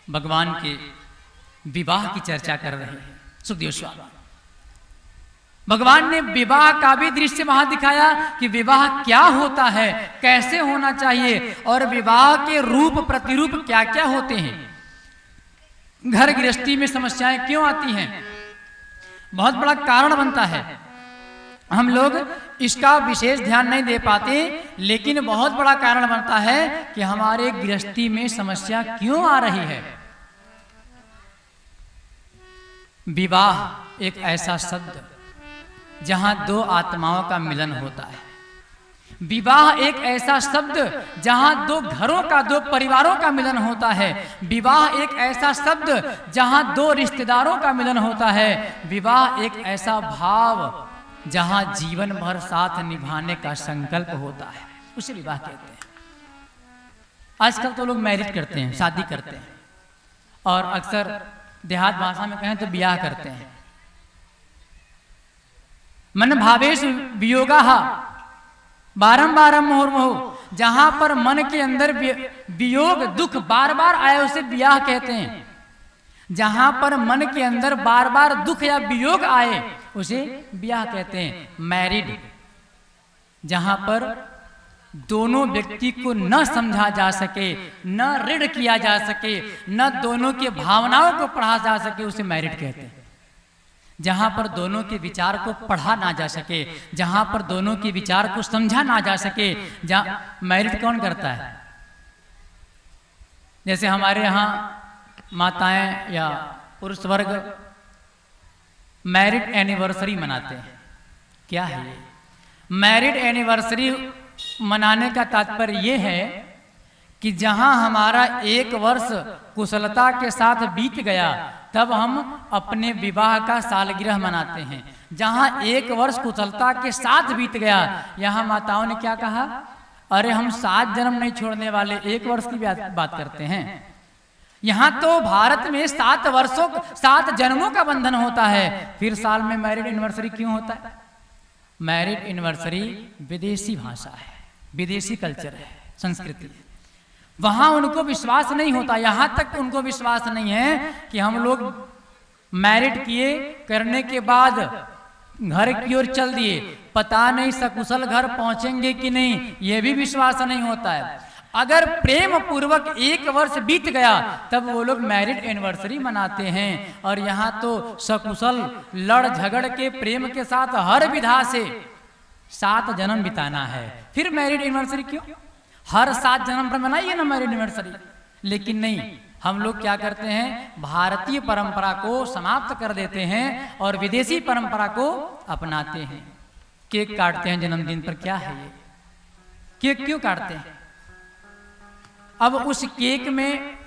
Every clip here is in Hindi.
भगवान के विवाह की चर्चा कर रहे हैं सुखदेव स्वामी। भगवान ने विवाह का भी दृश्य वहां दिखाया कि विवाह क्या होता है, कैसे होना चाहिए और विवाह के रूप प्रतिरूप क्या क्या होते हैं। घर गृहस्थी में समस्याएं क्यों आती हैं, बहुत बड़ा कारण बनता है। हम लोग इसका विशेष ध्यान नहीं दे पाते, लेकिन बहुत बड़ा कारण बनता है कि हमारे गृहस्थी में समस्या क्यों आ रही है। विवाह एक ऐसा शब्द जहां दो आत्माओं का मिलन होता है। विवाह एक ऐसा शब्द जहां दो घरों का, दो परिवारों का मिलन होता है। विवाह एक ऐसा शब्द जहां दो रिश्तेदारों का मिलन होता है। विवाह एक ऐसा भाव जहां जीवन भर साथ निभाने का संकल्प होता है, उसे विवाह कहते हैं। आजकल तो लोग मैरिज करते हैं, शादी करते हैं, और अक्सर देहात भाषा में कहें तो ब्याह करते हैं। मन भावेश वियोगाः बारंबार मुहुर्मुहु, जहां पर मन के अंदर वियोग दुख बार बार आए उसे ब्याह कहते हैं। जहां पर मन के अंदर बार बार दुख या वियोग आए उसे ब्याह कहते हैं। मैरिड, जहां पर दोनों व्यक्ति को न समझा जा सके, न ऋण किया जा सके, न दोनों के भावनाओं को पढ़ा जा सके, उसे मैरिड कहते हैं। जहां पर दोनों के विचार को पढ़ा ना जा सके, जहां पर दोनों के विचार को समझा ना जा सके, जहां मैरिड कौन करता है। जैसे हमारे यहाँ माताएं या पुरुष वर्ग मैरिड एनिवर्सरी मनाते हैं। क्या है ये? मैरिड एनिवर्सरी मनाने का तात्पर्य ये है कि जहां हमारा 1 वर्ष कुशलता के साथ बीत गया, तब हम अपने विवाह का सालगिरह मनाते हैं। जहां 1 वर्ष कुशलता के साथ बीत गया, यहाँ माताओं ने क्या कहा, अरे हम 7 जन्म नहीं छोड़ने वाले, 1 वर्ष की बात करते हैं। यहाँ तो भारत में 7 वर्षों 7 जन्मों का बंधन होता है, फिर साल में मैरिड एनिवर्सरी क्यों होता है? मैरिड एनिवर्सरी विदेशी भाषा है, विदेशी कल्चर है, संस्कृति है। वहां उनको विश्वास नहीं होता, यहां तक उनको विश्वास नहीं है कि हम लोग मैरिड किए, करने के बाद घर की ओर चल दिए, पता नहीं सकुशल घर पहुंचेंगे कि नहीं, यह भी विश्वास नहीं होता है। अगर प्रेम पूर्वक 1 वर्ष बीत गया, तब वो लोग मैरिड एनिवर्सरी मनाते हैं। और यहाँ तो सकुशल लड़ झगड़ के प्रेम के साथ हर विधा से 7 जन्म बिताना है, फिर मैरिड एनिवर्सरी क्यों? हर 7 जन्म पर मनाइए ना मैरिड एनिवर्सरी। लेकिन नहीं, हम लोग क्या करते हैं, भारतीय परंपरा को समाप्त कर देते हैं और विदेशी परंपरा को अपनाते हैं। केक काटते हैं जन्मदिन पर, क्या है ये? केक क्यों काटते हैं? अब उस केक में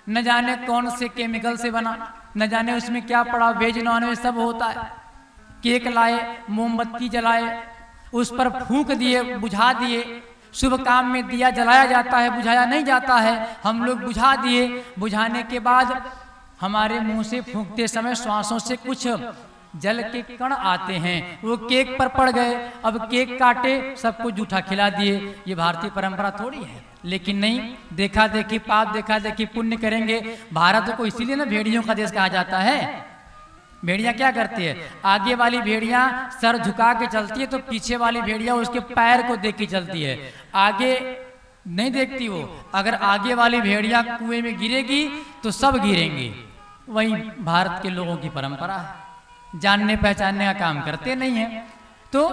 न जाने कौन से केमिकल से बना, न जाने उसमें क्या पड़ा, वेज नॉन वेज सब होता है। केक लाए, मोमबत्ती जलाए, उस पर फूंक दिए, बुझा दिए। शुभ काम में दिया जलाया जाता है, बुझाया नहीं जाता है। हम लोग बुझा दिए, बुझाने के बाद हमारे मुंह से फूंकते समय श्वासों से कुछ जल के कण आते हैं, वो केक पर पड़ गए। अब केक काटे, सबको जूठा खिला दिए। ये भारतीय परंपरा थोड़ी है। लेकिन नहीं, देखा देखी पाप, देखा देखी पुण्य करेंगे। भारत को इसीलिए ना भेड़ियों का देश कहा जाता है। भेड़िया क्या करती है, आगे वाली भेड़िया सर झुका के चलती है, तो पीछे वाली भेड़िया उसके पैर को देख के चलती है, आगे नहीं देखती वो। अगर आगे वाली भेड़िया कुएं में गिरेगी तो सब गिरेंगे। वही भारत के लोगों की परंपरा है, जानने पहचानने का काम करते नहीं है। तो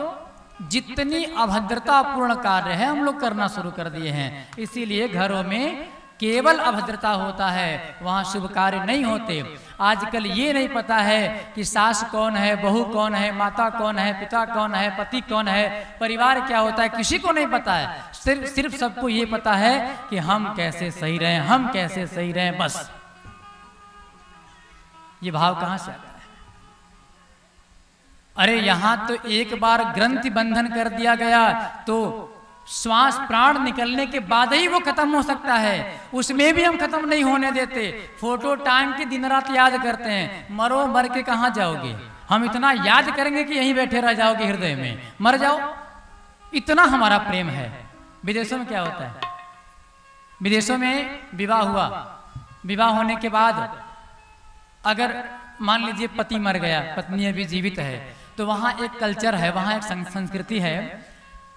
जितनी अभद्रतापूर्ण कार्य है हम लोग करना शुरू कर दिए हैं। इसीलिए घरों में केवल अभद्रता होता है, वहां शुभ कार्य नहीं होते। आजकल ये नहीं पता है कि सास कौन है, बहू कौन है, माता कौन है, पिता कौन है, पति कौन है, परिवार क्या होता है, किसी को नहीं पता है। सिर्फ सबको ये पता है कि हम कैसे सही रहें, हम कैसे सही रहें, बस। ये भाव कहां से आता है? अरे यहां तो एक बार ग्रंथि बंधन कर दिया गया तो श्वास प्राण निकलने के बाद ही वो खत्म हो सकता है, उसमें भी हम खत्म नहीं होने देते। फोटो टाइम के दिन रात याद करते हैं। मरो, मर के कहां जाओगे? हम इतना याद करेंगे कि यहीं बैठे रह जाओगे हृदय में, मर जाओ, इतना हमारा प्रेम है। विदेशों में क्या होता है? विदेशों में विवाह हुआ, विवाह होने के बाद अगर मान लीजिए पति मर गया, पत्नी अभी जीवित है, तो वहाँ एक कल्चर है, वहाँ एक संस्कृति है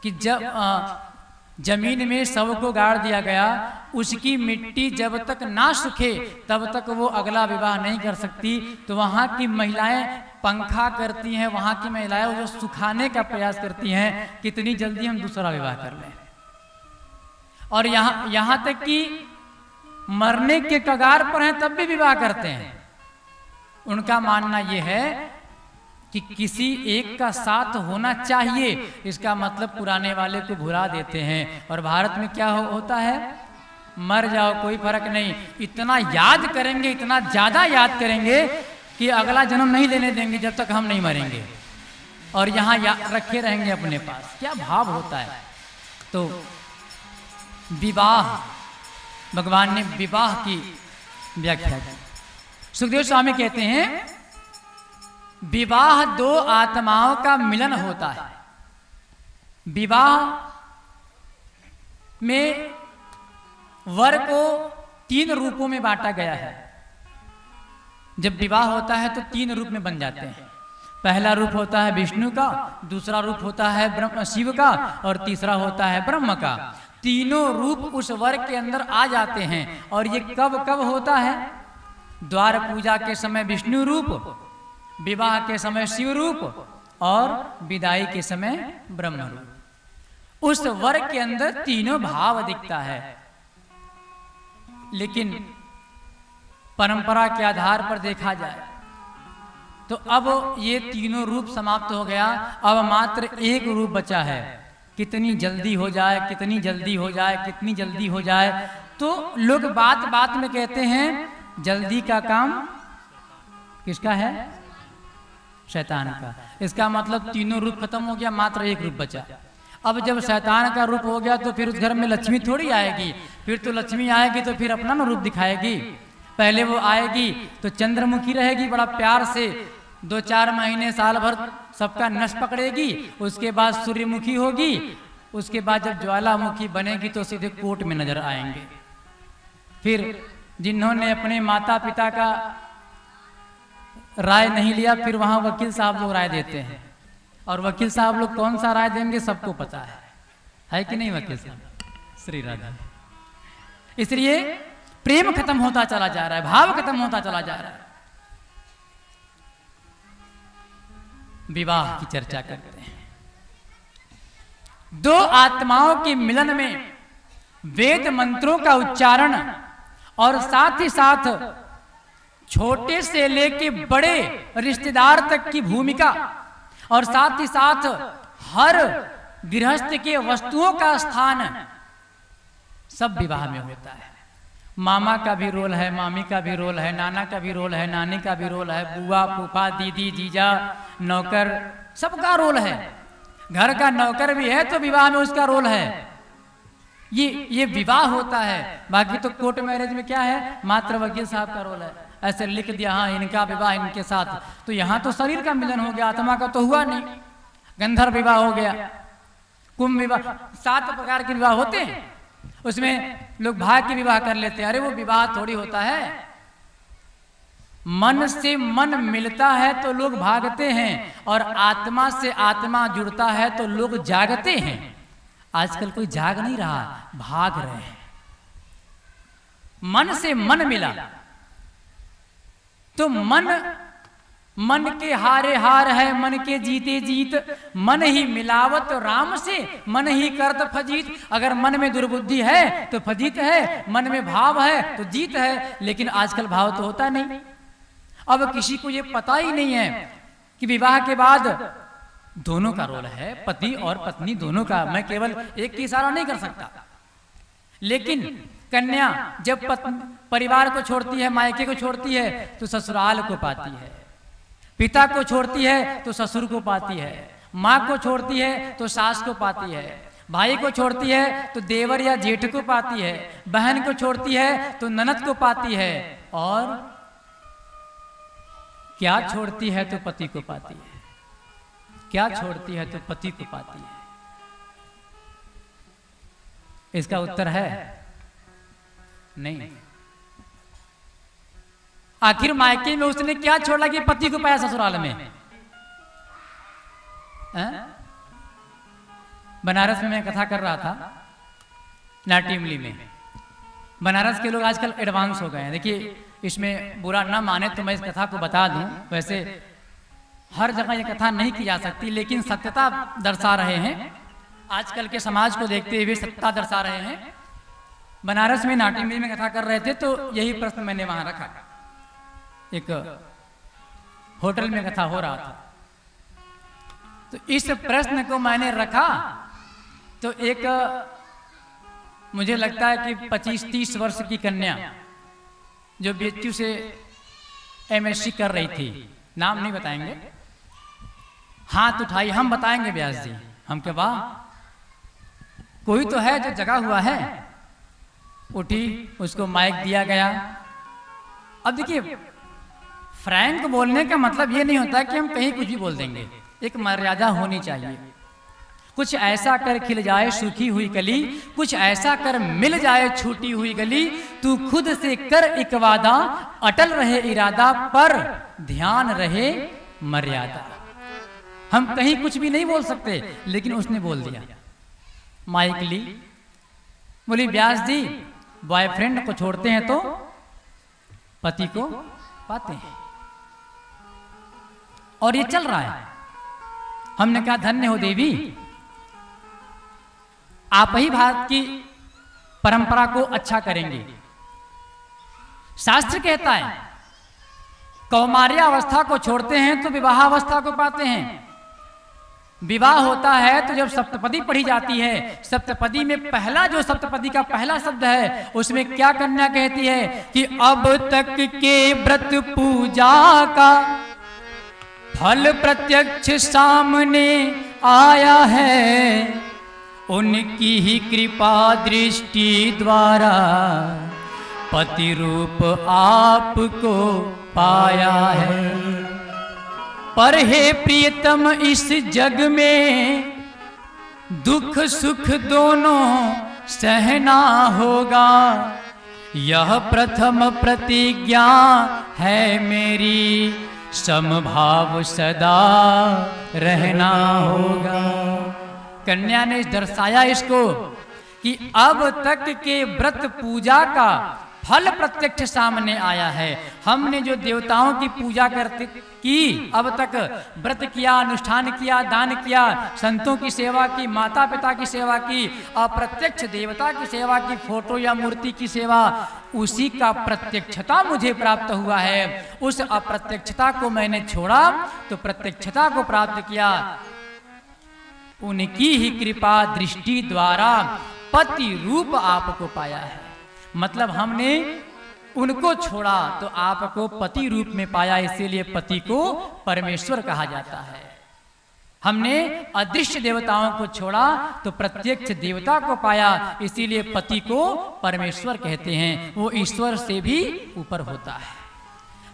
कि जब जमीन में शव को गाड़ दिया गया, उसकी मिट्टी जब तक ना सूखे तब तक वो अगला विवाह नहीं कर सकती। तो वहाँ की महिलाएं पंखा करती हैं, वहाँ की महिलाएं वो सुखाने का प्रयास करती हैं, कितनी जल्दी हम दूसरा विवाह कर लें। और यहाँ तक कि मरने के कगार पर हैं तब भी विवाह करते हैं। उनका मानना यह है कि किसी एक का साथ होना चाहिए, इसका मतलब पुराने वाले को भुला देते हैं। और भारत में क्या होता है, मर जाओ कोई फर्क नहीं, इतना याद करेंगे, इतना ज्यादा याद करेंगे कि अगला जन्म नहीं लेने देंगे जब तक हम नहीं मरेंगे, और यहाँ रखे रहेंगे अपने पास। क्या भाव होता है। तो विवाह, भगवान ने विवाह की व्याख्या की। सुखदेव स्वामी कहते हैं विवाह दो आत्माओं का मिलन होता है। विवाह में वर को 3 रूपों में बांटा गया है। जब विवाह होता है तो 3 रूप में बन जाते हैं। पहला रूप होता है विष्णु का, दूसरा रूप होता है शिव का, और तीसरा होता है ब्रह्म का। तीनों रूप उस वर के अंदर आ जाते हैं। और ये कब कब होता है, द्वार पूजा के समय विष्णु रूप, विवाह के समय शिव रूप, और विदाई के समय ब्रह्म रूप। उस वर के अंदर तीनों भाव दिखता है। लेकिन परंपरा के आधार पर देखा जाए तो अब ये तीनों रूप समाप्त हो गया, अब मात्र एक रूप बचा है। कितनी जल्दी हो जाए, कितनी जल्दी हो जाए, कितनी जल्दी हो जाए। तो लोग बात बात में कहते हैं जल्दी का काम किसका है, शैतान का। इसका मतलब तीनों रूप खत्म हो गया, मात्र एक रूप बचा। अब जब शैतान का रूप हो गया तो फिर उस घर में लक्ष्मी थोड़ी आएगी, फिर तो लक्ष्मी आएगी तो फिर अपना रूप दिखाएगी। पहले वो आएगी तो चंद्रमुखी रहेगी, बड़ा प्यार से 2-4 महीने साल भर सबका नस पकड़ेगी। उसके बाद सूर्यमुखी होगी, उसके बाद जब ज्वालामुखी बनेगी तो सीधे कोर्ट में नजर आएंगे। फिर जिन्होंने अपने माता पिता का राय नहीं लिया, फिर वहां वकील साहब लोग राय देते हैं। और वकील साहब लोग कौन सा राय देंगे सबको पता है कि नहीं वकील साहब, श्री राधा। इसलिए प्रेम खत्म होता चला जा रहा है, भाव खत्म होता चला जा रहा है। विवाह की चर्चा करते हैं। 2 आत्माओं के मिलन में वेद मंत्रों का उच्चारण और साथ ही साथ छोटे से लेके बड़े रिश्तेदार तक की भूमिका, और साथ ही साथ हर गृहस्थ के वस्तुओं का स्थान सब विवाह में होता है। मामा का भी रोल है, मामी का भी रोल है, नाना का भी रोल है, नानी का भी रोल है, बुआ फूफा दीदी जीजा नौकर सबका रोल है। घर का नौकर भी है तो विवाह में उसका रोल है। ये विवाह होता है। बाकी तो कोर्ट मैरिज में क्या है, मात्र वकील साहब का रोल है। ऐसे लिख दिया हाँ इनका विवाह इनके साथ, तो यहाँ तो शरीर का मिलन हो गया, आत्मा का तो हुआ नहीं। गंधर्व विवाह हो गया, कुंभ विवाह, 7 प्रकार के विवाह होते हैं। उसमें लोग भाग के विवाह कर लेते हैं। अरे वो विवाह थोड़ी होता है। मन से मन मिलता है तो लोग भागते हैं, और आत्मा से आत्मा जुड़ता है तो लोग जागते हैं। आजकल कोई जाग नहीं रहा, भाग रहे हैं। मन से मन मिला तो मन के हारे हार है, मन के जीते जीत। मन ही मिलावत राम से, मन ही करत फजीत। अगर मन में दुर्बुद्धि है तो फजीत है, मन में भाव है तो जीत है। लेकिन आजकल भाव तो होता नहीं। अब किसी को ये पता ही नहीं है कि विवाह के बाद दोनों का रोल है, पति और पत्नी दोनों का। मैं केवल एक की इशारा नहीं कर सकता। लेकिन कन्या जब परिवार को छोड़ती है, मायके को छोड़ती है तो ससुराल को पाती है। पिता को छोड़ती है तो ससुर को पाती है। माँ को छोड़ती है तो सास को पाती है। भाई को छोड़ती है तो देवर या जेठ को पाती है। बहन को छोड़ती है तो ननद को पाती है। और क्या छोड़ती है तो पति को पाती है। क्या छोड़ती है तो पति को पाती है। इसका उत्तर है नहीं। आखिर मायके में उसने क्या छोड़ा कि पति को पाया ससुराल में? बनारस में मैं कथा कर रहा था, नाट्यमली में। बनारस के लोग आजकल एडवांस हो गए हैं। देखिए, इसमें बुरा ना माने तो मैं इस कथा को बता दूं। वैसे हर जगह ये कथा नहीं की जा सकती, लेकिन सत्यता दर्शा रहे हैं, आजकल के समाज को देखते हुए सत्यता दर्शा रहे हैं। बनारस में नाट्यमली में कथा कर रहे थे तो यही प्रश्न मैंने वहां रखा। एक होटल में कथा हो रहा था, तो इस प्रश्न को मैंने रखा तो एक मुझे लगता है कि 25-30 वर्ष की कन्या जो बीएचयू से एमएससी कर रही थी, नाम नहीं बताएंगे, हाथ उठाई। हम बताएंगे व्यास जी। हम के वाह, कोई तो है जो जगा हुआ है। उठी, उसको माइक दिया गया। अब देखिए, फ्रैंक बोलने का मतलब ये नहीं होता कि हम कहीं कुछ भी बोल देंगे। एक मर्यादा होनी चाहिए। कुछ ऐसा कर खिल जाए सूखी हुई कली, कुछ ऐसा कर मिल जाए छूटी हुई गली, तू खुद से कर एक वादा, अटल रहे इरादा, पर ध्यान रहे मर्यादा। हम कहीं कुछ भी नहीं बोल सकते, लेकिन उसने बोल दिया। माइक ली, बोली व्यास जी, बॉयफ्रेंड को छोड़ते हैं तो पति को पाते हैं, और ये चल रहा है। हमने कहा धन्य हो देवी, आप ही भारत की परंपरा को अच्छा करेंगे। शास्त्र कहता है कौमार्यावस्था को छोड़ते हैं तो विवाहावस्था को पाते हैं। विवाह होता है तो जब सप्तपदी पढ़ी जाती है, सप्तपदी में पहला जो सप्तपदी का पहला शब्द है, उसमें क्या कन्या कहती है कि अब तक के व्रत पूजा का फल प्रत्यक्ष सामने आया है, उनकी ही कृपा दृष्टि द्वारा पति रूप आपको पाया है। पर हे प्रियतम, इस जग में दुख सुख दोनों सहना होगा, यह प्रथम प्रतिज्ञा है मेरी, समभाव सदा रहना होगा। कन्या ने दर्शाया इसको कि अब तक के व्रत पूजा का फल प्रत्यक्ष सामने आया है। हमने जो देवताओं की पूजा करते की, अब तक व्रत किया, अनुष्ठान किया, दान किया, संतों की सेवा की, माता पिता की सेवा की, अप्रत्यक्ष देवता की सेवा की, फोटो या मूर्ति की सेवा, उसी का प्रत्यक्षता मुझे प्राप्त हुआ है। उस अप्रत्यक्षता को मैंने छोड़ा तो प्रत्यक्षता को प्राप्त किया। उनकी ही कृपा दृष्टि द्वारा पति रूप आपको पाया है। मतलब हमने उनको छोड़ा तो आपको पति रूप में पाया, इसीलिए पति को परमेश्वर कहा जाता है। हमने अदृश्य देवताओं को छोड़ा तो प्रत्यक्ष देवता को पाया, इसीलिए पति को परमेश्वर कहते हैं। वो ईश्वर से भी ऊपर होता है।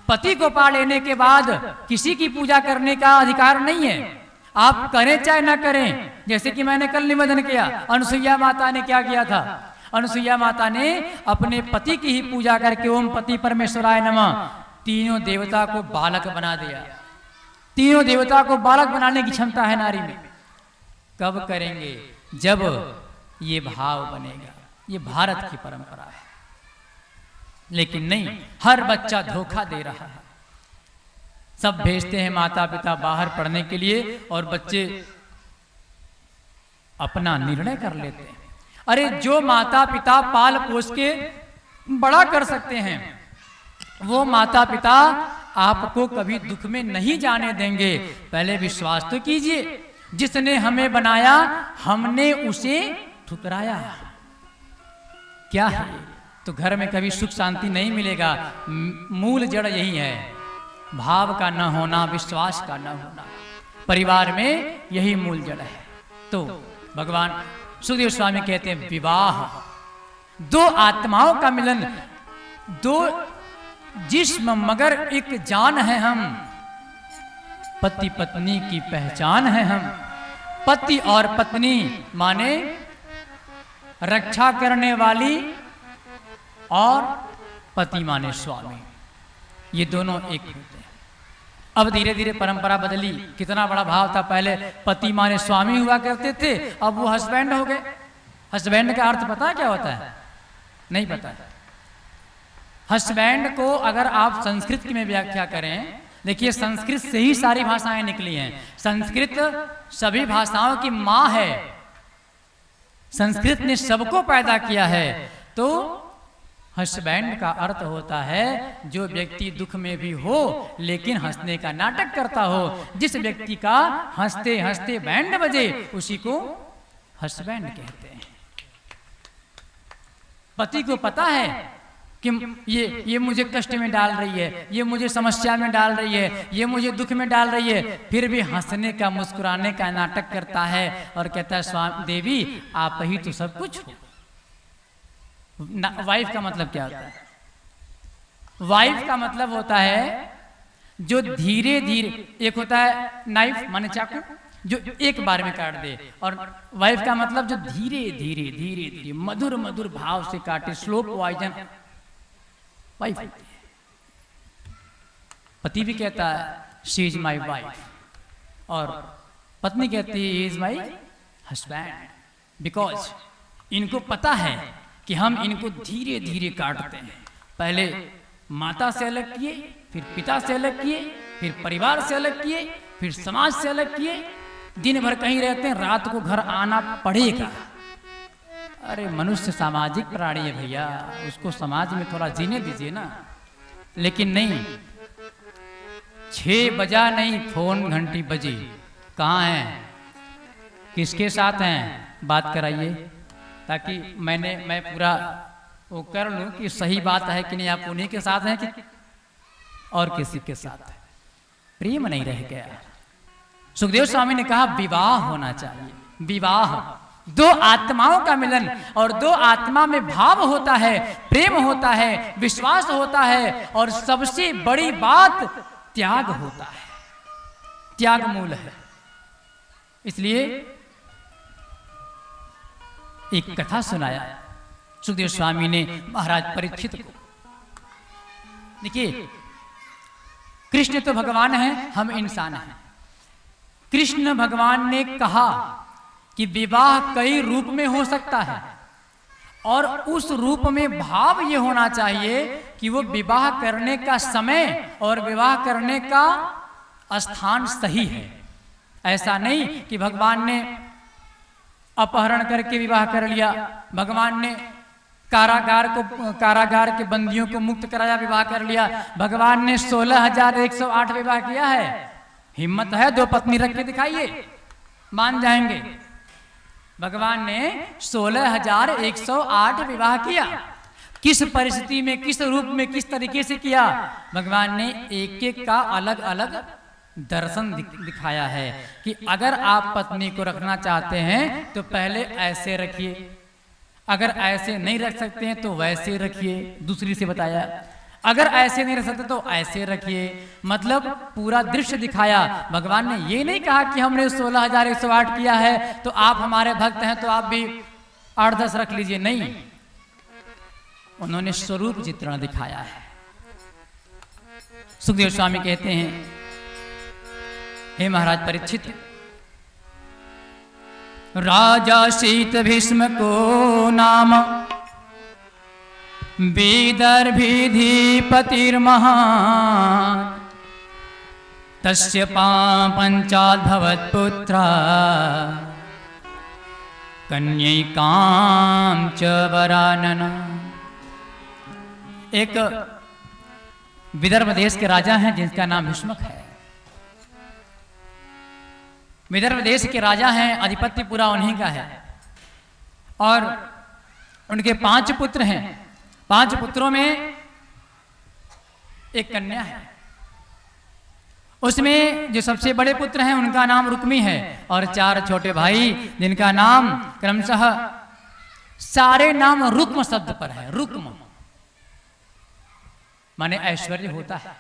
पति को पा लेने के बाद किसी की पूजा करने का अधिकार नहीं है, आप करें चाहे ना करें। जैसे कि मैंने कल निवेदन किया, अनुसुईया माता ने क्या किया था? अनुसुईया माता ने अपने पति की ही पूजा करके ओम पति परमेश्वराय नमः, तीनों देवता को बालक बना दिया। तीनों देवता को बालक बनाने की क्षमता है नारी में। कब करेंगे? जब ये भाव बनेगा। ये भारत की परंपरा है। लेकिन नहीं, हर बच्चा धोखा दे रहा है। सब भेजते हैं माता पिता बाहर पढ़ने के लिए और बच्चे अपना निर्णय कर लेते हैं। अरे जो माता पिता पाल पोस के बड़ा कर सकते हैं, वो माता पिता आपको कभी दुख में नहीं जाने देंगे। पहले विश्वास तो कीजिए, जिसने हमें बनाया हमने उसे ठुकराया। क्या है? तो घर में कभी सुख शांति नहीं मिलेगा। मूल जड़ यही है, भाव का न होना, विश्वास का न होना। परिवार में यही मूल जड़ है। तो भगवान सुखदेव स्वामी कहते हैं विवाह दो आत्माओं का मिलन, दो जिस्म मगर एक जान है हम, पति पत्नी की पहचान है हम। पति और पत्नी माने रक्षा करने वाली और पति माने स्वामी। ये दोनों एक होते हैं। अब धीरे धीरे परंपरा बदली। कितना बड़ा भाव था, पहले पति माने स्वामी हुआ करते थे, अब वो हस्बैंड हो गए। हस्बैंड का अर्थ पता क्या होता है? नहीं पता। हस्बैंड को अगर आप संस्कृत में व्याख्या करें, देखिए संस्कृत से ही सारी भाषाएं निकली हैं। संस्कृत सभी भाषाओं की माँ है। संस्कृत ने सबको पैदा किया है। तो हस्बैंड का अर्थ होता है जो व्यक्ति दुख में भी हो लेकिन हंसने का नाटक करता हो। जिस व्यक्ति का हंसते हंसते बैंड बजे उसी को हस्बैंड कहते हैं। पति को पता है कि ये मुझे कष्ट में डाल रही है, ये मुझे समस्या में डाल रही है, ये मुझे दुख में डाल रही है, फिर भी हंसने का मुस्कुराने का नाटक करता है और कहता है स्वामी देवी आप ही तो सब कुछ हो। वाइफ का मतलब क्या होता है? वाइफ का मतलब होता है जो धीरे धीरे, एक होता है नाइफ माने चाकू जो एक बार में काट दे, और वाइफ का मतलब जो धीरे धीरे धीरे धीरे मधुर मधुर भाव से काटे, स्लो पॉइजन वाइफ। पति भी कहता है शी इज माई वाइफ, और पत्नी कहती है he is my husband, because इनको पता है कि हम इनको धीरे धीरे काटते हैं। पहले माता से अलग किए, फिर पिता से अलग किए, फिर परिवार से अलग किए, फिर समाज से अलग किए। दिन भर कहीं रहते हैं, रात को घर आना पड़ेगा। अरे मनुष्य सामाजिक प्राणी है भैया, उसको समाज में थोड़ा जीने दीजिए ना। लेकिन नहीं, 6 बजा नहीं फोन घंटी बजी, कहाँ हैं, किसके साथ हैं, बात कराइए, ताकि मैं पूरा वो कर लूं कि सही बात है कि नहीं, आप उन्हीं के साथ हैं कि और किसी के साथ है। प्रेम नहीं रह गया। सुखदेव स्वामी ने कहा विवाह होना चाहिए। विवाह दो आत्माओं का मिलन, और दो आत्मा में भाव होता है, प्रेम होता है, विश्वास होता है, और सबसे बड़ी बात त्याग होता है। त्याग मूल है। इसलिए एक कथा सुनाया सुखदेव स्वामी ने महाराज परीक्षित को। देखिए कृष्ण तो भगवान हैं, हम इंसान हैं। कृष्ण भगवान ने कहा कि विवाह कई रूप में हो सकता है, और उस रूप में भाव ये होना चाहिए कि वो विवाह करने का समय और विवाह करने का स्थान सही है। ऐसा नहीं कि भगवान ने अपहरण करके विवाह कर लिया, भगवान ने कारागार के बंदियों को मुक्त कराया, विवाह कर लिया। भगवान ने 16,108 विवाह किया है। हिम्मत है 2 पत्नी रख के दिखाइए, मान जाएंगे। भगवान ने 16,108 विवाह किया। किस परिस्थिति में, किस रूप में, किस तरीके से किया, भगवान ने एक एक का अलग अलग दर्शन दिखाया है कि अगर आप पत्नी को रखना चाहते हैं तो पहले ऐसे रखिए, अगर ऐसे नहीं रख सकते हैं तो वैसे रखिए। दूसरी से बताया अगर ऐसे नहीं रख सकते तो ऐसे रखिए, मतलब पूरा दृश्य दिखाया। भगवान ने ये नहीं कहा कि हमने 16,108 किया है तो आप हमारे भक्त हैं तो आप भी 8-10 रख लीजिए, नहीं, उन्होंने स्वरूप चित्रण दिखाया है। सुखदेव स्वामी कहते हैं हे महाराज परीक्षित, राजा शीत भीष्म को नाम विदर्भिधिपतिर्महान् तस्य पंचाद्भवत्पुत्रा कन्यैकां च वरानना। एक विदर्भ देश के राजा हैं जिनका नाम भीष्मक है। विदर्भ देश के राजा हैं, अधिपत्य पूरा उन्हीं का है, और उनके 5 पुत्र हैं। 5 पुत्रों में एक कन्या है। उसमें जो सबसे बड़े पुत्र हैं उनका नाम रुक्मी है, और 4 छोटे भाई जिनका नाम क्रमशः, सारे नाम रुक्म शब्द पर है। रुक्म माने ऐश्वर्य होता है।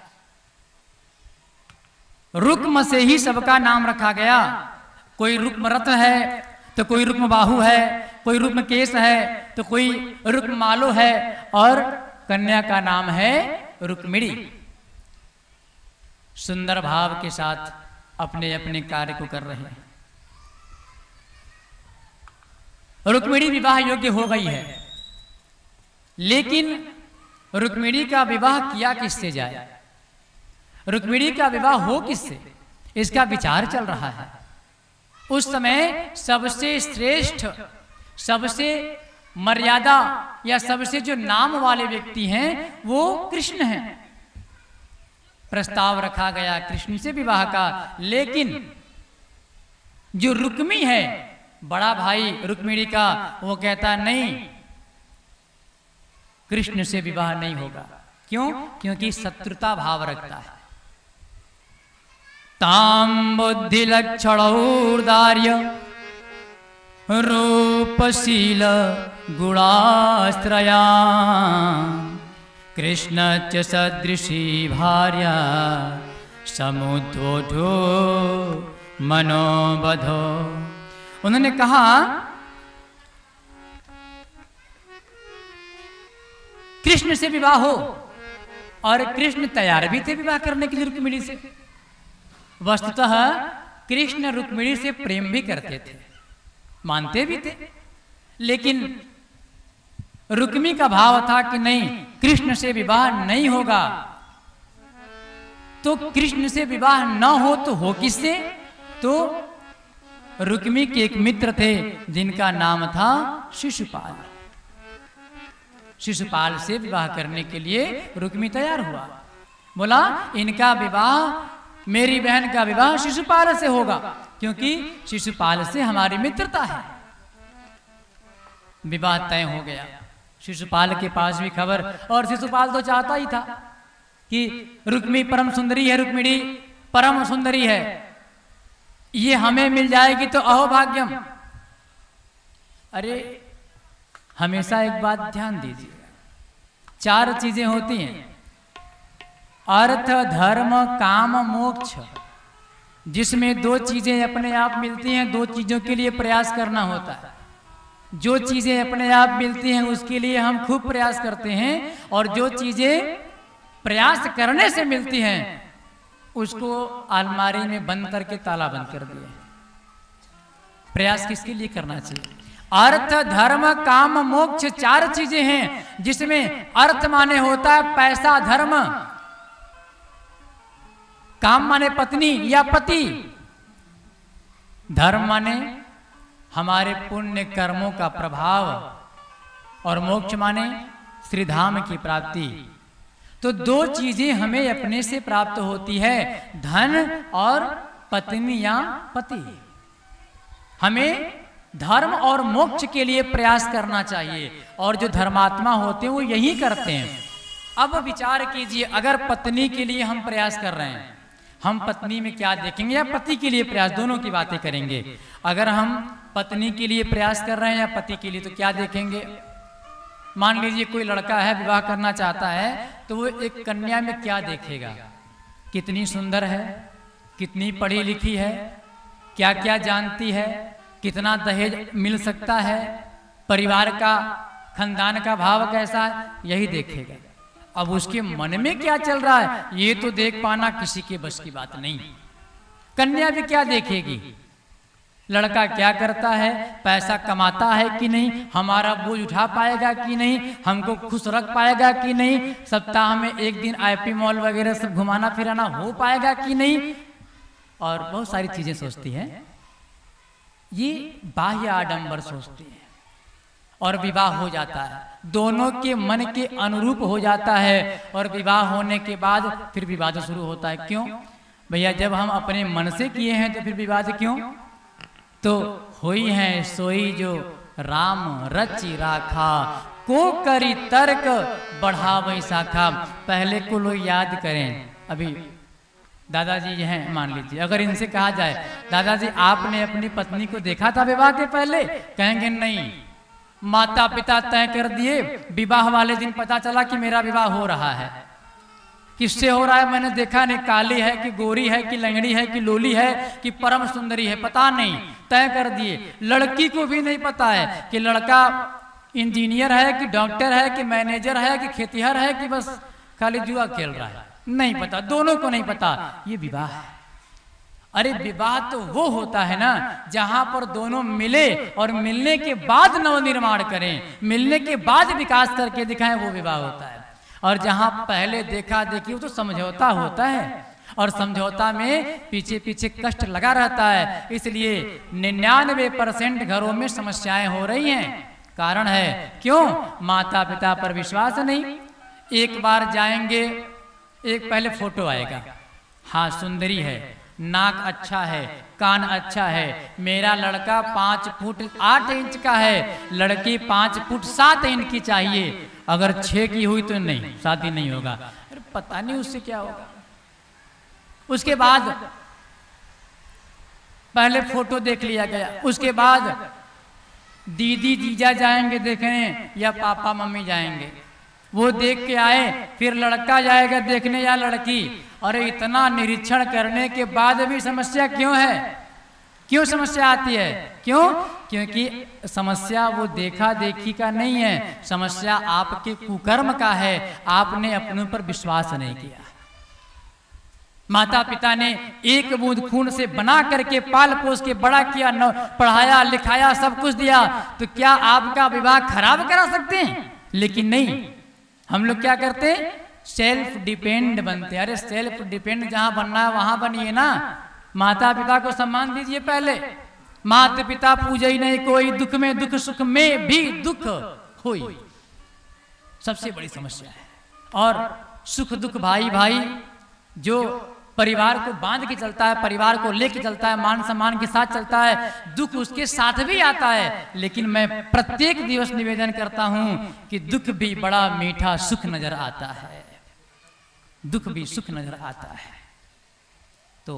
रुक्म से ही सबका नाम रखा गया। कोई रुक्म रथ है तो कोई रुक्म बाहु है, कोई रुक्म केश है तो कोई रुक्म मालो है, और कन्या का नाम है रुक्मिणी। सुंदर भाव के साथ अपने अपने कार्य को कर रहे हैं। रुक्मिणी विवाह योग्य हो गई है, लेकिन रुक्मिणी का विवाह किया किससे जाए, रुक्मिणी का विवाह हो किससे, इसका विचार चल रहा है। उस समय सबसे श्रेष्ठ, सबसे मर्यादा या सबसे जो नाम वाले व्यक्ति हैं वो कृष्ण हैं। प्रस्ताव रखा गया कृष्ण से विवाह का, लेकिन जो रुक्मी है बड़ा भाई रुक्मिणी का, वो कहता नहीं, कृष्ण से विवाह नहीं होगा। क्यों? क्योंकि शत्रुता भाव रखता है। ताम बुद्धि लक्षणौर्दार्य रूपशील गुणाश्रया कृष्ण च सदृशी भार्या समुद्वोढो मनोबधो। उन्होंने कहा कृष्ण से विवाह हो, और कृष्ण तैयार भी थे विवाह करने के लिए रुक्मिणी से। वस्तुतः कृष्ण रुक्मिणी से प्रेम भी करते थे, मानते भी थे, लेकिन रुक्मी का भाव था कि नहीं, कृष्ण से विवाह नहीं होगा। तो कृष्ण से विवाह न हो तो हो किससे? तो रुक्मी के एक मित्र थे जिनका नाम था शिशुपाल। शिशुपाल से विवाह करने के लिए रुक्मी तैयार हुआ। बोला इनका विवाह, मेरी बहन का विवाह शिशुपाल से होगा, क्योंकि शिशुपाल से हमारी मित्रता है। विवाह तय हो गया। शिशुपाल के पास भी खबर, और शिशुपाल तो चाहता ही था कि रुक्मी परम सुंदरी है, रुक्मिणी परम सुंदरी है, ये हमें मिल जाएगी तो अहोभाग्यम। अरे हमेशा एक बात ध्यान दीजिए, 4 चीजें होती हैं, अर्थ धर्म काम मोक्ष, जिसमें 2 चीजें अपने आप मिलती हैं, 2 चीजों के लिए प्रयास करना होता है। जो चीजें अपने आप मिलती हैं उसके लिए हम खूब प्रयास करते हैं, और जो चीजें प्रयास करने से मिलती हैं उसको अलमारी में बंद करके ताला बंद कर दिया। प्रयास किसके लिए करना चाहिए? अर्थ धर्म काम मोक्ष 4 चीजें हैं, जिसमें अर्थ माने होता है पैसा धर्म, काम माने पत्नी या पति, धर्म माने हमारे पुण्य कर्मों का प्रभाव, और मोक्ष माने श्रीधाम की प्राप्ति। तो 2 चीजें हमें अपने से प्राप्त होती है, धन और पत्नी या पति। हमें धर्म और मोक्ष के लिए प्रयास करना चाहिए, और जो धर्मात्मा होते हैं वो यही करते हैं। अब विचार कीजिए, अगर पत्नी के लिए हम प्रयास कर रहे हैं, हम पत्नी में क्या देखेंगे, या पति के लिए प्रयास, दोनों की बातें करेंगे। अगर हम पत्नी के लिए प्रयास कर रहे हैं या पति के लिए, तो क्या देखेंगे? मान लीजिए कोई लड़का है, विवाह करना चाहता है, तो वो एक कन्या में क्या देखेगा? कितनी सुंदर है, कितनी पढ़ी लिखी है, क्या क्या जानती है, कितना दहेज मिल सकता है, परिवार का खानदान का भाव कैसा है, यही देखेगा। अब उसके मन में क्या चल रहा है ये तो देख पाना किसी के बस की बात नहीं। कन्या भी क्या देखेगी? लड़का क्या करता है, पैसा कमाता है कि नहीं, हमारा बोझ उठा पाएगा कि नहीं, हमको खुश रख पाएगा कि नहीं, सप्ताह में एक दिन आईपी मॉल वगैरह सब घुमाना फिराना हो पाएगा कि नहीं, और बहुत सारी चीजें सोचती है। ये बाह्य आडंबर सोचती है, और विवाह हो जाता है, दोनों के मन के अनुरूप हो जाता है, और विवाह होने के बाद फिर विवाद शुरू होता है। क्यों भैया? जब हम अपने मन से किए हैं तो फिर विवाद क्यों? तो होई है सोई जो राम रचि राखा, को करी तर्क बढ़ावई शाखा। पहले को लोग याद करें, अभी दादाजी हैं मान लीजिए, अगर इनसे कहा जाए दादाजी आपने अपनी पत्नी को देखा था विवाह के पहले, कहेंगे नहीं, माता पिता तय कर दिए, विवाह वाले दिन पता चला कि मेरा विवाह हो रहा है। किससे हो रहा है मैंने देखा नहीं, काली है कि गोरी है कि लंगड़ी है कि लोली है कि परम सुंदरी है, पता नहीं, तय कर दिए। लड़की को भी नहीं पता है कि लड़का इंजीनियर है कि डॉक्टर है कि मैनेजर है कि खेतीहर है कि बस खाली जुआ खेल रहा है, नहीं पता, दोनों को नहीं पता, ये विवाह है। अरे विवाह तो वो होता है ना जहां पर दोनों मिले और मिलने के बाद नवनिर्माण करें, मिलने के बाद विकास करके दिखाएं, वो विवाह होता है। और जहां पहले देखा देखी वो तो समझौता होता है, और समझौता में पीछे पीछे कष्ट लगा रहता है। इसलिए 99% घरों में समस्याएं हो रही हैं। कारण है क्यों? माता पिता पर विश्वास नहीं। एक बार जाएंगे, एक पहले फोटो आएगा, हाँ सुंदरी है, नाक अच्छा है, कान अच्छा है, मेरा लड़का 5 फुट 8 इंच का है, लड़की 5 फुट 7 इंच की चाहिए, अगर 6 की हुई तो नहीं, शादी नहीं होगा। अरे पता नहीं उससे क्या होगा। उसके बाद पहले फोटो देख लिया गया, उसके बाद दीदी जीजा जाएंगे देखने या पापा मम्मी जाएंगे, वो देख के आए, फिर लड़का जाएगा देखने या लड़की। अरे इतना निरीक्षण करने के बाद भी समस्या क्यों है? क्यों समस्या आती है? क्यों? क्योंकि समस्या वो देखा देखी का नहीं है, समस्या आपके कुकर्म का है, आपने अपनों पर विश्वास नहीं किया। माता पिता ने एक बूंद खून से बना करके पाल पोस के बड़ा किया, पढ़ाया लिखाया, सब कुछ दिया, तो क्या आपका विवाह खराब करा सकते हैं? लेकिन नहीं, हम लोग क्या करते हैं? सेल्फ डिपेंड बनते हैं। अरे सेल्फ डिपेंड जहां बनना है वहां बनिए ना। माता पिता को सम्मान दीजिए पहले। माता पिता पूजे ही नहीं कोई, दुख में दुख सुख में भी दुख होई, सबसे बड़ी समस्या है। और सुख दुख भाई भाई, जो परिवार को बांध के चलता है, परिवार को लेके चलता है, मान सम्मान के साथ चलता है, दुख उसके साथ भी आता है। लेकिन मैं प्रत्येक दिवस निवेदन करता हूं कि दुख भी बड़ा मीठा सुख नजर आता है, दुख भी सुख नजर आता है। तो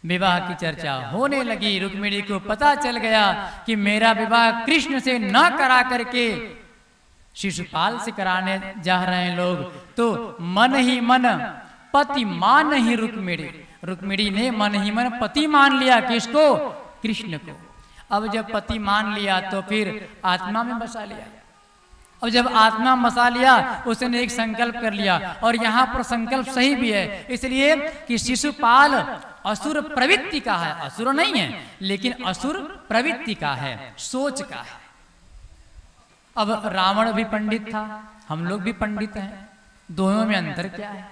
विवाह की चर्चा होने लगी, रुक्मिणी को पता चल गया कि मेरा विवाह कृष्ण से न करा करके शिशुपाल से कराने जा रहे हैं लोग। तो मन ही मन पति मान ही रुक्मिणी, रुक्मिणी ने मन ही मन पति मान लिया। किसको? कृष्ण को। अब जब पति मान लिया तो फिर आत्मा में बसा लिया। और जब आत्मा में बसा लिया, उसने एक संकल्प कर लिया, और यहाँ पर संकल्प सही भी है, इसलिए कि शिशुपाल असुर प्रवृत्ति का है, असुर नहीं है, लेकिन असुर प्रवृत्ति का है, सोच का है। अब रावण भी पंडित था, हम लोग भी पंडित हैं, दोनों में अंतर क्या है?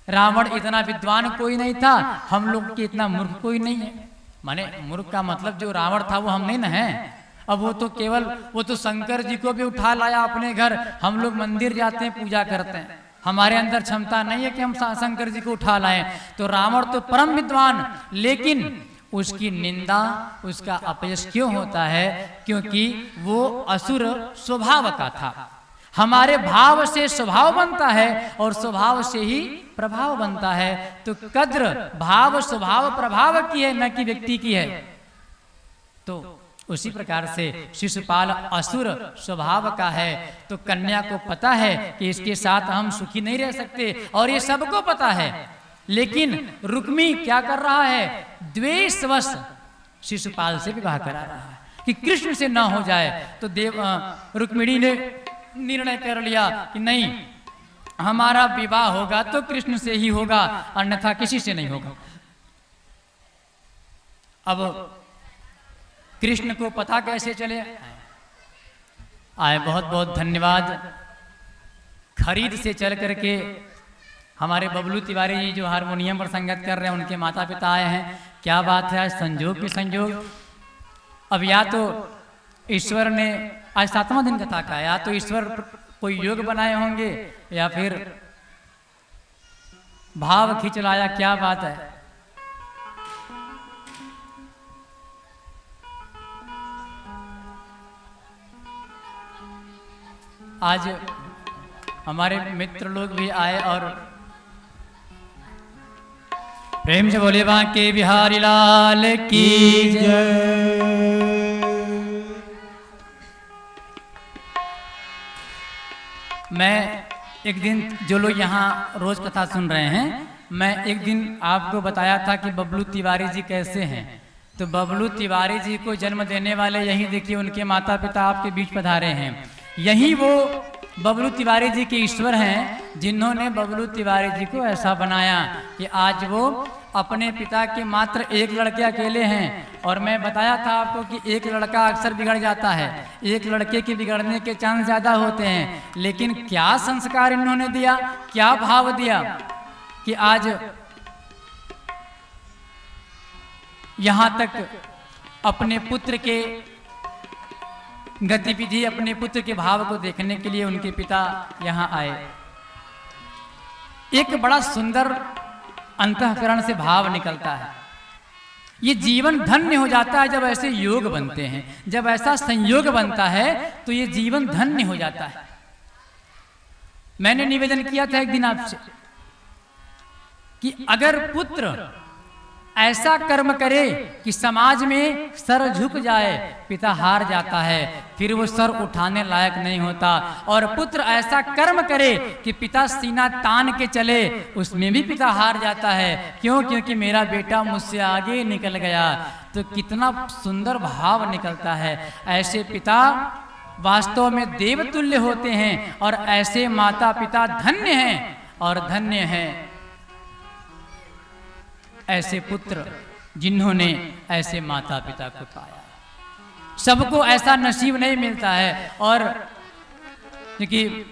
रावण इतना विद्वान कोई नहीं था, हम लोग के इतना मूर्ख कोई नहीं है। माने मूर्ख का मतलब जो रावण था वो हम नहीं ना है। अब वो तो केवल, वो तो शंकर जी को भी उठा लाया अपने घर। हम लोग मंदिर जाते हैं, पूजा करते हैं, हमारे अंदर क्षमता नहीं है कि हम शंकर जी को उठा लाएं। तो रावण तो परम विद्वान, लेकिन उसकी निंदा, उसका अपयश क्यों होता है? क्योंकि वो असुर स्वभाव का था। हमारे भाव से स्वभाव बनता है और स्वभाव से ही प्रभाव बनता है। तो कद्र भाव स्वभाव प्रभाव की है, न कि व्यक्ति की है। तो उसी प्रकार से शिशुपाल असुर स्वभाव का है। तो कन्या को पता है कि इसके साथ हम सुखी नहीं रह सकते, और ये सबको पता है। लेकिन रुक्मी क्या कर रहा है? द्वेषवश शिशुपाल से विवाह करा रहा है कि कृष्ण से ना हो जाए। तो रुक्मिणी ने निर्णय कर लिया कि नहीं, हमारा विवाह होगा तो कृष्ण से ही होगा, अन्यथा किसी से नहीं होगा। अब कृष्ण को पता कैसे चले आए? बहुत बहुत धन्यवाद। खरीद से चल करके हमारे बबलू तिवारी जी जो हारमोनियम पर संगत कर रहे हैं, उनके माता पिता आए हैं। क्या बात है, आज संजोग के संजोग। अब या तो ईश्वर ने, आज 7वां दिन कथा का, या तो ईश्वर कोई योग बनाए होंगे या फिर भाव खींच लाया। क्या बात है। आज हमारे मित्र लोग भी आए और प्रेम से बोले बांके बिहारी लाल की जय। मैं एक दिन, जो लोग यहाँ रोज कथा सुन रहे हैं, मैं एक दिन आपको बताया था कि बबलू तिवारी जी कैसे हैं। तो बबलू तिवारी जी को जन्म देने वाले यही देखिए, उनके माता पिता आपके बीच पधारे हैं। यही वो बबलू तिवारी जी के ईश्वर हैं, जिन्होंने बबलू तिवारी जी को ऐसा बनाया कि आज वो अपने पिता के मात्र एक लड़के अकेले हैं। और मैं बताया था आपको कि एक लड़का अक्सर बिगड़ जाता है, एक लड़के के बिगड़ने के चांस ज़्यादा होते हैं, लेकिन क्या संस्कार इन्होंने दिया, क्या भाव दिया कि आज यहाँ तक अपने पुत्र के गतिविधि, अपने पुत्र के भाव को देखने के लिए उनके पिता यहाँ आए। एक बड़ा सुंदर अंतःकरण से भाव निकलता है। ये जीवन धन्य हो जाता है जब ऐसे योग बनते हैं, जब ऐसा संयोग बनता है तो ये जीवन धन्य हो जाता है। मैंने निवेदन किया था एक दिन आपसे कि अगर पुत्र ऐसा कर्म करे कि समाज में सर झुक जाए, पिता हार जाता है, फिर वो सर उठाने लायक नहीं होता। और पुत्र ऐसा कर्म करे कि पिता सीना तान के चले, उसमें भी पिता हार जाता है। क्यों? क्योंकि मेरा बेटा मुझसे आगे निकल गया। तो कितना सुंदर भाव निकलता है। ऐसे पिता वास्तव में देवतुल्य होते हैं और ऐसे माता पिता धन्य हैं और धन्य हैं ऐसे पुत्र जिन्होंने ऐसे माता पिता को पाया। सबको ऐसा नसीब नहीं मिलता है। और क्योंकि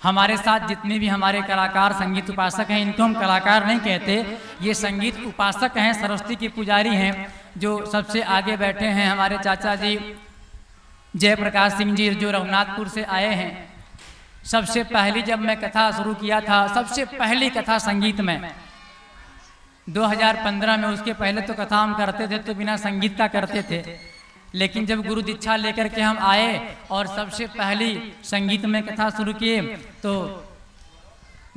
हमारे साथ जितने भी हमारे कलाकार संगीत उपासक हैं, इनको हम कलाकार नहीं कहते, ये संगीत उपासक हैं, सरस्वती के पुजारी हैं। जो सबसे आगे बैठे हैं हमारे चाचा जी जयप्रकाश सिंह जी, जो रघुनाथपुर से आए हैं। सबसे पहली जब मैं कथा शुरू किया था, सबसे पहली कथा संगीत में 2015 में, उसके पहले तो कथा हम करते थे तो बिना संगीत का करते थे, लेकिन जब गुरु दीक्षा लेकर के हम आए और सबसे पहली संगीत में कथा शुरू किए तो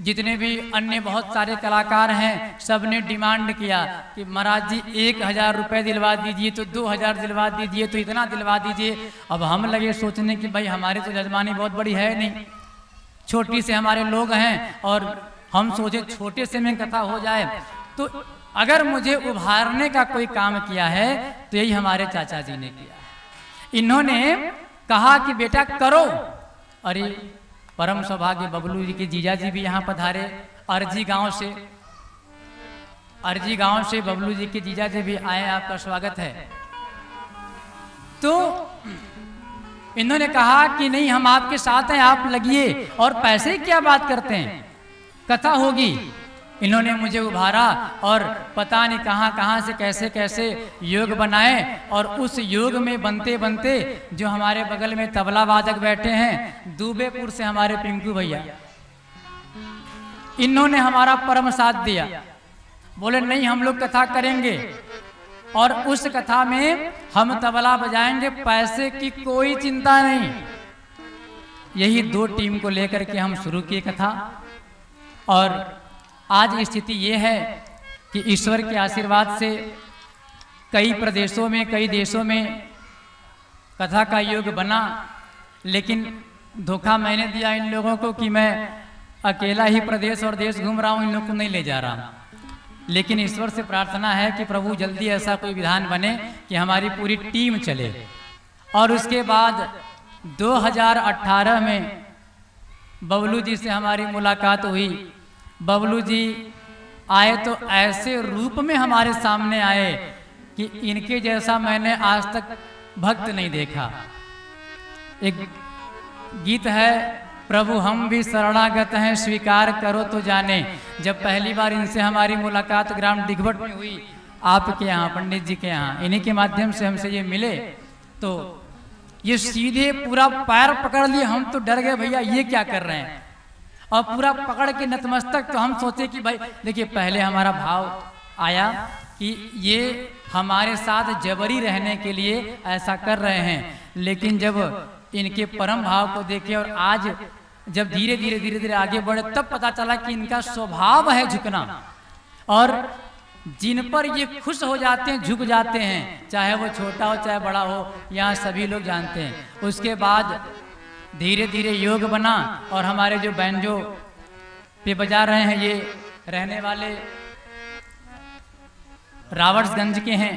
जितने भी अन्य बहुत सारे कलाकार हैं सब ने डिमांड किया कि महाराज जी 1000 रुपये दिलवा दीजिए, तो 2000 दिलवा दीजिए, तो इतना दिलवा दीजिए। अब हम लगे सोचने कि भाई हमारे तो जजमानी बहुत बड़ी है नहीं, छोटी से हमारे लोग हैं, और हम सोचे छोटे से में कथा हो जाए। तो अगर मुझे उभारने का कोई काम किया है तो यही हमारे चाचा जी ने किया है। इन्होंने कहा कि बेटा करो। अरे परम सौभाग्य बबलू जी के जीजा जी भी यहाँ पधारे, अर्जी गांव से बबलू जी के जीजा जी भी आए, आपका स्वागत है। तो इन्होंने कहा कि नहीं, हम आपके साथ हैं, आप लगिए, और पैसे की क्या बात करते हैं, कथा होगी। इन्होंने मुझे उभारा और पता नहीं कहाँ कहाँ से कैसे कैसे योग बनाए, और उस योग में बनते बनते जो हमारे बगल में तबला वादक बैठे हैं दूबेपुर से हमारे पिंकू भैया, इन्होंने हमारा परम साथ दिया। बोले नहीं, हम लोग कथा करेंगे और उस कथा में हम तबला बजाएंगे, पैसे की कोई चिंता नहीं। यही 2 टीम को लेकर के हम शुरू किए कथा। और आज स्थिति ये है कि ईश्वर के आशीर्वाद से कई प्रदेशों में, कई देशों में कथा का योग बना, लेकिन धोखा मैंने दिया इन लोगों को कि मैं अकेला ही प्रदेश और देश घूम रहा हूँ, इन लोगों को नहीं ले जा रहा हूँ। लेकिन ईश्वर से प्रार्थना है कि प्रभु जल्दी ऐसा कोई विधान बने कि हमारी पूरी टीम चले। और उसके बाद 2018 में बबलू जी से हमारी मुलाकात हुई। बबलू जी आए तो ऐसे रूप में हमारे सामने आए कि इनके जैसा मैंने आज तक भक्त नहीं देखा। एक गीत है, प्रभु हम भी शरणागत हैं, स्वीकार करो तो जाने। जब पहली बार इनसे हमारी मुलाकात ग्राम दिघवट में हुई, आपके यहाँ, पंडित जी के यहाँ, इन्हीं के माध्यम से हमसे ये मिले, तो ये सीधे पूरा पैर पकड़ लिए। हम तो डर गए, भैया ये क्या कर रहे हैं, और पूरा पकड़ के नतमस्तक। तो हम सोचे कि भाई देखिए, पहले हमारा भाव आया कि ये हमारे साथ जबरी रहने के लिए ऐसा कर रहे हैं, लेकिन जब इनके परम भाव को देखे और आज जब धीरे धीरे आगे बढ़े, तब पता चला कि इनका स्वभाव है झुकना, और जिन पर ये खुश हो जाते हैं, झुक जाते हैं, चाहे वो छोटा हो चाहे बड़ा हो, यहाँ सभी लोग जानते हैं। उसके बाद धीरे धीरे योग बना, और हमारे जो बैंजो पे बजा रहे हैं ये रहने वाले रावटगंज के हैं।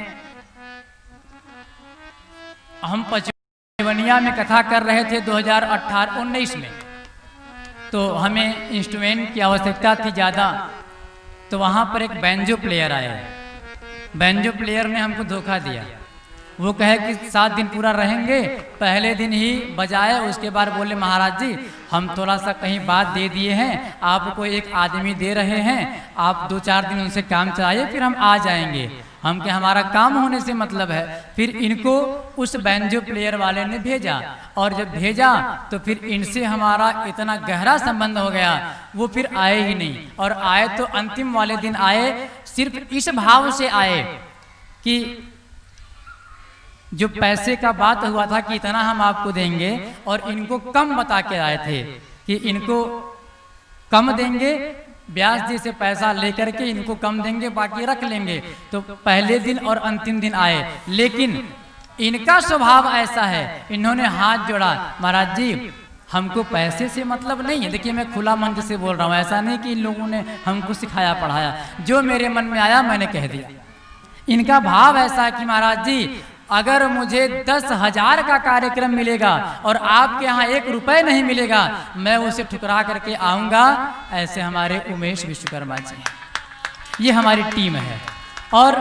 हम पचवनिया में कथा कर रहे थे 2018-19 में, तो हमें इंस्ट्रूमेंट की आवश्यकता थी ज़्यादा, तो वहाँ पर एक बैंजो प्लेयर आया। बैंजो प्लेयर ने हमको धोखा दिया। वो कहे कि 7 दिन पूरा रहेंगे, पहले दिन ही बजाए, उसके बाद बोले महाराज जी हम थोड़ा सा कहीं बात दे दिए हैं, आपको एक आदमी दे रहे हैं, आप 2-4 दिन उनसे काम चलाइए, फिर हम आ जाएंगे। हम के हमारा काम होने से मतलब है। फिर इनको उस बैंजो प्लेयर वाले ने भेजा, और जब भेजा तो फिर इनसे हमारा इतना गहरा संबंध हो गया, वो फिर आए ही नहीं। और आए तो अंतिम वाले दिन आए, सिर्फ इस भाव से आए कि जो पैसे का बात हुआ था कि इतना हम आपको देंगे, और इनको कम बता के आए थे कि इनको कम देंगे, ब्याज जी से पैसा लेकर के इनको कम देंगे, बाकी रख लेंगे। तो पहले दिन और अंतिम दिन आए, लेकिन इनका स्वभाव ऐसा है, इन्होंने हाथ जोड़ा, महाराज जी हमको पैसे से मतलब नहीं है। देखिए मैं खुला मंच से बोल रहा हूँ, ऐसा नहीं कि इन लोगों ने हमको सिखाया पढ़ाया, जो मेरे मन में आया मैंने कह दिया। इनका भाव ऐसा है कि महाराज जी अगर मुझे 10,000 का कार्यक्रम मिलेगा और आपके यहाँ 1 रुपए नहीं मिलेगा, मैं उसे ठुकरा करके आऊँगा। ऐसे हमारे उमेश विश्वकर्मा जी, ये हमारी टीम है, और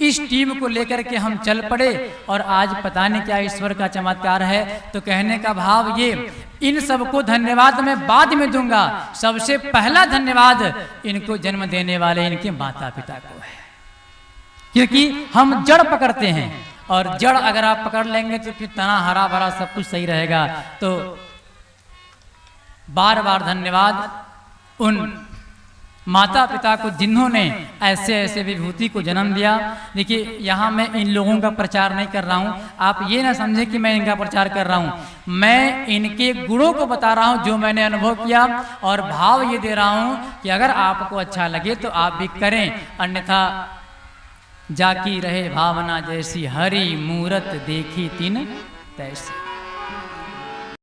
इस टीम को लेकर के हम चल पड़े। और आज पता नहीं क्या ईश्वर का चमत्कार है। तो कहने का भाव ये, इन सबको धन्यवाद मैं बाद में दूंगा, सबसे पहला धन्यवाद इनको जन्म देने वाले इनके माता पिता को है, क्योंकि हम जड़ पकड़ते हैं, और जड़ अगर आप पकड़ लेंगे तो फिर तना हरा भरा सब कुछ सही रहेगा। तो बार बार धन्यवाद उन माता पिता को जिन्होंने ऐसे ऐसे विभूति को जन्म दिया। देखिए यहाँ मैं इन लोगों का प्रचार नहीं कर रहा हूँ, आप ये ना समझे कि मैं इनका प्रचार कर रहा हूँ, मैं इनके गुणों को बता रहा हूँ जो मैंने अनुभव किया, और भाव ये दे रहा हूँ कि अगर आपको अच्छा लगे तो आप भी करें, अन्यथा जाकी रहे भावना जैसी, हरि मूरत देखी तिन तैसी।